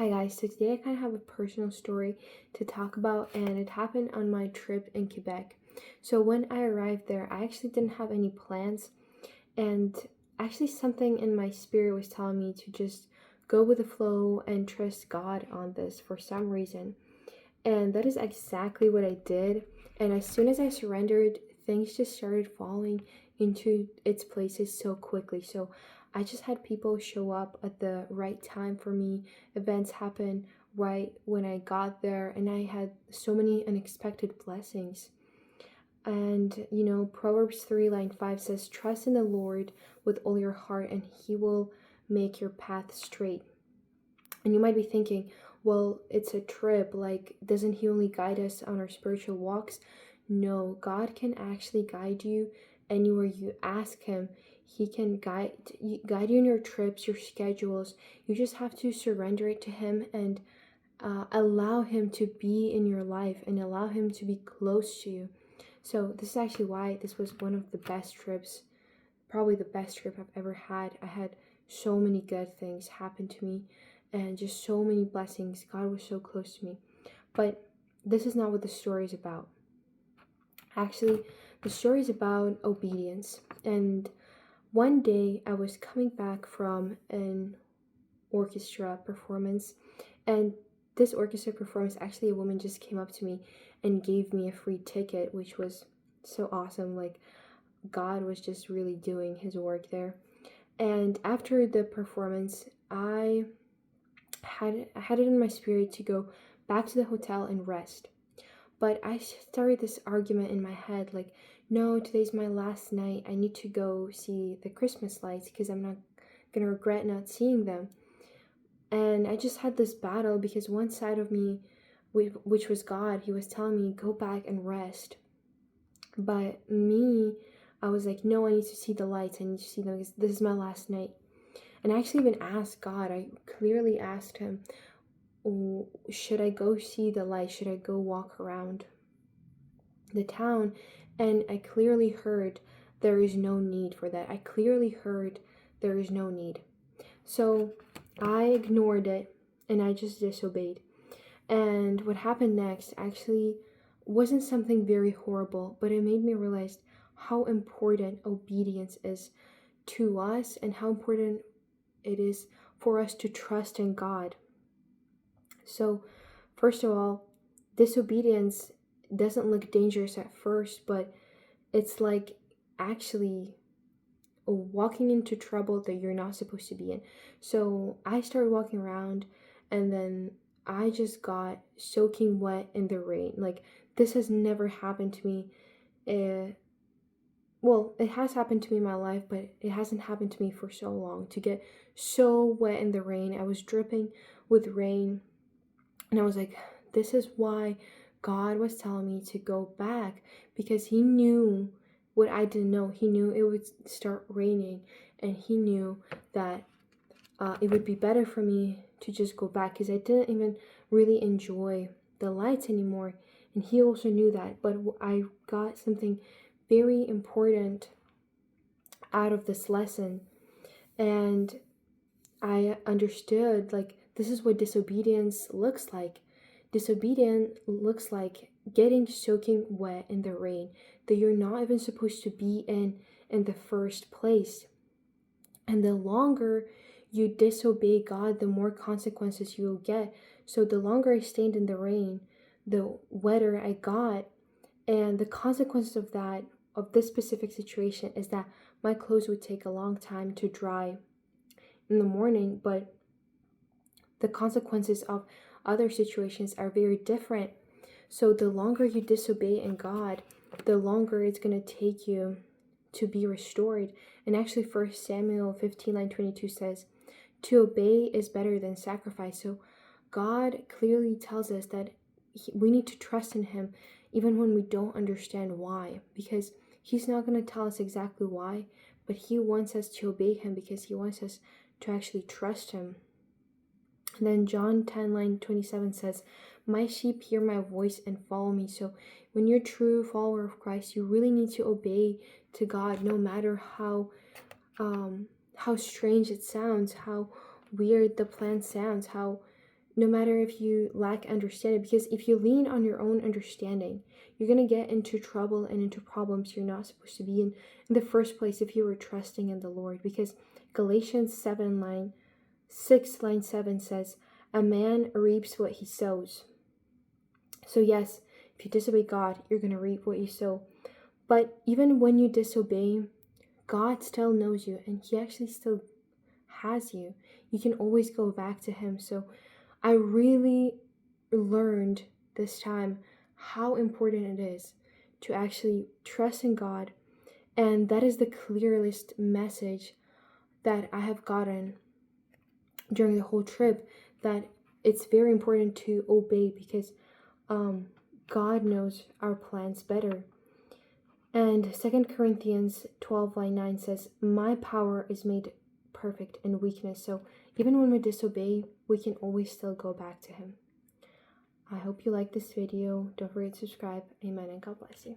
Hi guys, so today I kind of have a personal story to talk about, and it happened on my trip in Quebec. So when I arrived there, I actually didn't have any plans, and actually something in my spirit was telling me to just go with the flow and trust God on this for some reason. And that is exactly what I did. And as soon as I surrendered, things just started falling into its places so quickly. So I just had people show up at the right time for me. Events happened right when I got there, and I had so many unexpected blessings. And Proverbs 3, line 5 says, "Trust in the Lord with all your heart, and He will make your path straight." And you might be thinking, well, it's a trip. Like, doesn't He only guide us on our spiritual walks? No, God can actually guide you anywhere you ask Him. He can guide you in your trips, your schedules. You just have to surrender it to Him and allow Him to be in your life and allow Him to be close to you. So this is actually why this was one of the best trips, probably the best trip I've ever had. I had so many good things happen to me and just so many blessings. God was so close to me. But this is not what the story is about. Actually, the story is about obedience. And one day I was coming back from an orchestra performance, and this orchestra performance, actually, a woman just came up to me and gave me a free ticket, which was so awesome. Like, God was just really doing His work there. And after the performance, I had it in my spirit to go back to the hotel and rest. But I started this argument in my head, like, no, today's my last night. I need to go see the Christmas lights because I'm not gonna regret not seeing them. And I just had this battle because one side of me, which was God, He was telling me, go back and rest. But me, I was like, no, I need to see the lights. I need to see them because this is my last night. And I actually even asked God, I clearly asked Him, should I go see the light? Should I go walk around the town? And I clearly heard there is no need for that. I clearly heard there is no need. So I ignored it and I just disobeyed. And what happened next actually wasn't something very horrible, but it made me realize how important obedience is to us and how important it is for us to trust in God. So, first of all, disobedience doesn't look dangerous at first, but it's like actually walking into trouble that you're not supposed to be in. So, I started walking around, and then I just got soaking wet in the rain. Like, this has never happened to me. Well, it has happened to me in my life, but it hasn't happened to me for so long. To get so wet in the rain, I was dripping with rain. And I was like, this is why God was telling me to go back, because He knew what I didn't know. He knew it would start raining, and He knew that it would be better for me to just go back because I didn't even really enjoy the lights anymore. And He also knew that. But I got something very important out of this lesson, and I understood, like, this is what disobedience looks like. Disobedience looks like getting soaking wet in the rain that you're not even supposed to be in the first place. And the longer you disobey God, the more consequences you will get. So the longer I stayed in the rain, the wetter I got. And the consequences of that, of this specific situation, is that my clothes would take a long time to dry in the morning, but the consequences of other situations are very different. So the longer you disobey in God, the longer it's going to take you to be restored. And actually, 1 Samuel 15:22 says, to obey is better than sacrifice. So God clearly tells us that we need to trust in Him even when we don't understand why, because He's not going to tell us exactly why, but He wants us to obey Him because He wants us to actually trust Him. And then John 10, line 27 says, my sheep hear my voice and follow me. So when you're a true follower of Christ, you really need to obey to God, no matter how strange it sounds, how weird the plan sounds, how no matter if you lack understanding, because if you lean on your own understanding, you're going to get into trouble and into problems you're not supposed to be in the first place if you were trusting in the Lord. Because Galatians 6 line 7 says, a man reaps what he sows. So yes, if you disobey God, you're going to reap what you sow. But even when you disobey, God still knows you, and he actually still has you. You can always go back to him. So I really learned this time how important it is to actually trust in God. And that is the clearest message that I have gotten during the whole trip, that it's very important to obey, because God knows our plans better. And 2 Corinthians 12 line 9 says, my power is made perfect in weakness. So even when we disobey, we can always still go back to him. I hope you like this video. Don't forget to subscribe. Amen, and God bless you.